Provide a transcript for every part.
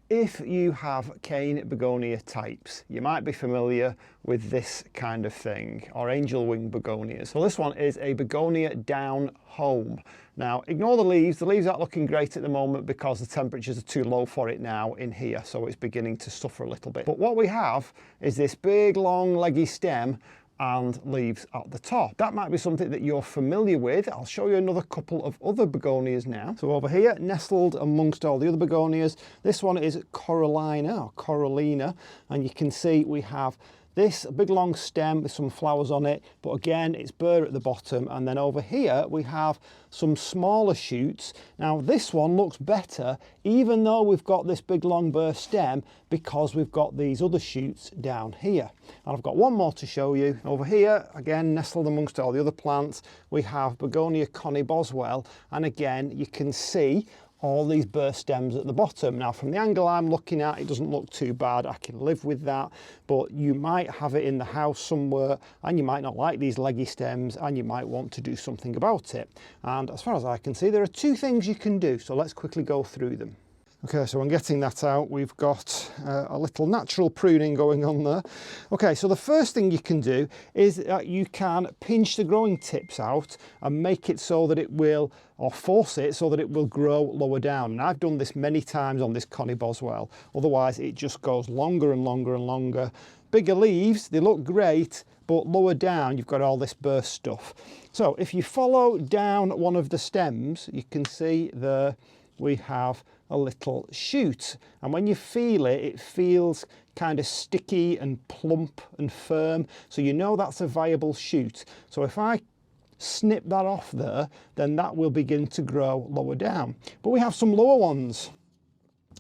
If you have cane begonia types, you might be familiar with this kind of thing, or angel wing begonias. So this one is a begonia down home. Now ignore the leaves aren't looking great at the moment because the temperatures are too low for it now in here, so it's beginning to suffer a little bit. But what we have is this big long leggy stem and leaves at the top. That might be something that you're familiar with. I'll show you another couple of other begonias now. So over here, nestled amongst all the other begonias, this one is Corallina, and you can see we have this big long stem with some flowers on it, but again it's bare at the bottom. And then over here we have some smaller shoots. Now this one looks better even though we've got this big long bare stem, because we've got these other shoots down here. And I've got one more to show you. Over here, again nestled amongst all the other plants, we have Begonia Connie Boswell, and again you can see all these bare stems at the bottom. Now from the angle I'm looking at, it doesn't look too bad. I can live with that, but you might have it in the house somewhere and you might not like these leggy stems and you might want to do something about it. And as far as I can see, there are two things you can do, so let's quickly go through them. Okay, so when getting that out, we've got a little natural pruning going on there. Okay, so the first thing you can do is that you can pinch the growing tips out and make it so that it will, or force it so that it will grow lower down. And I've done this many times on this Connie Boswell. Otherwise, it just goes longer and longer and longer. Bigger leaves, they look great, but lower down, you've got all this burst stuff. So if you follow down one of the stems, you can see there we have a little shoot, and when you feel it, it feels kind of sticky and plump and firm, so you know that's a viable shoot. So if I snip that off there, then that will begin to grow lower down. But we have some lower ones.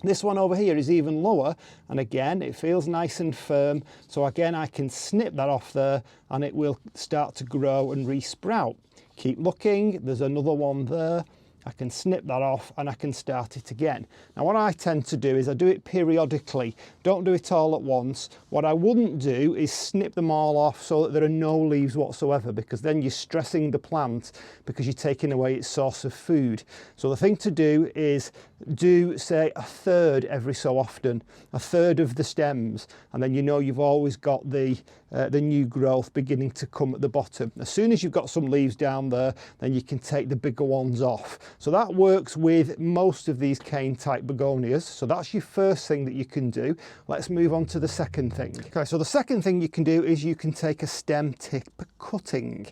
This one over here is even lower, and again it feels nice and firm, so again I can snip that off there and it will start to grow and re-sprout. Keep looking, there's another one there. I can snip that off and I can start it again. Now what I tend to do is I do it periodically. Don't do it all at once. What I wouldn't do is snip them all off so that there are no leaves whatsoever, because then you're stressing the plant because you're taking away its source of food. So the thing to do is do, say, a third every so often, a third of the stems, and then you know you've always got the new growth beginning to come at the bottom. As soon as you've got some leaves down there, then you can take the bigger ones off. So that works with most of these cane type begonias. So that's your first thing that you can do. Let's move on to the second thing. Okay, so the second thing you can do is you can take a stem tip cutting.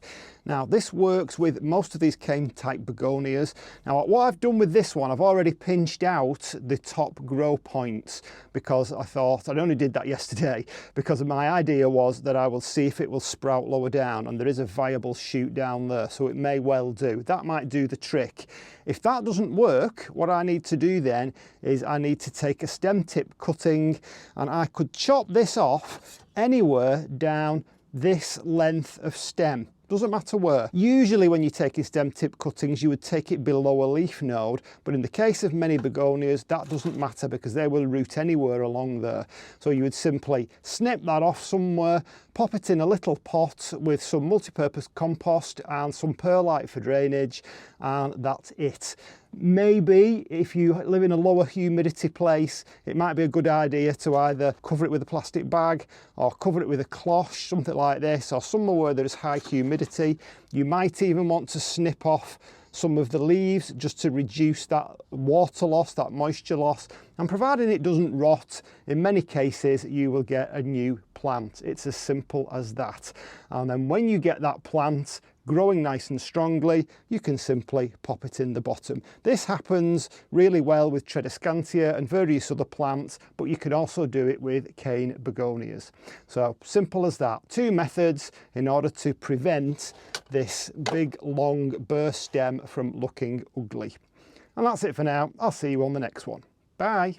Now this works with most of these cane type begonias. Now what I've done with this one, I've already pinched out the top grow points, because I thought, I only did that yesterday, because my idea was that I will see if it will sprout lower down, and there is a viable shoot down there, so it may well do. That might do the trick. If that doesn't work, what I need to do then is I need to take a stem tip cutting, and I could chop this off anywhere down this length of stem. Doesn't matter where. Usually when you're taking stem tip cuttings, you would take it below a leaf node, but in the case of many begonias, that doesn't matter because they will root anywhere along there. So you would simply snip that off somewhere, pop it in a little pot with some multi-purpose compost and some perlite for drainage, and that's it. Maybe if you live in a lower humidity place, it might be a good idea to either cover it with a plastic bag or cover it with a cloth, something like this, or somewhere where there is high humidity. You might even want to snip off some of the leaves just to reduce that water loss, that moisture loss, and providing it doesn't rot, in many cases you will get a new plant. It's as simple as that. And then when you get that plant growing nice and strongly, you can simply pop it in the bottom. This happens really well with Trodescantia and various other plants, but you can also do it with cane begonias. So simple as that. Two methods in order to prevent this big long burst stem from looking ugly. And that's it for now. I'll see you on the next one. Bye.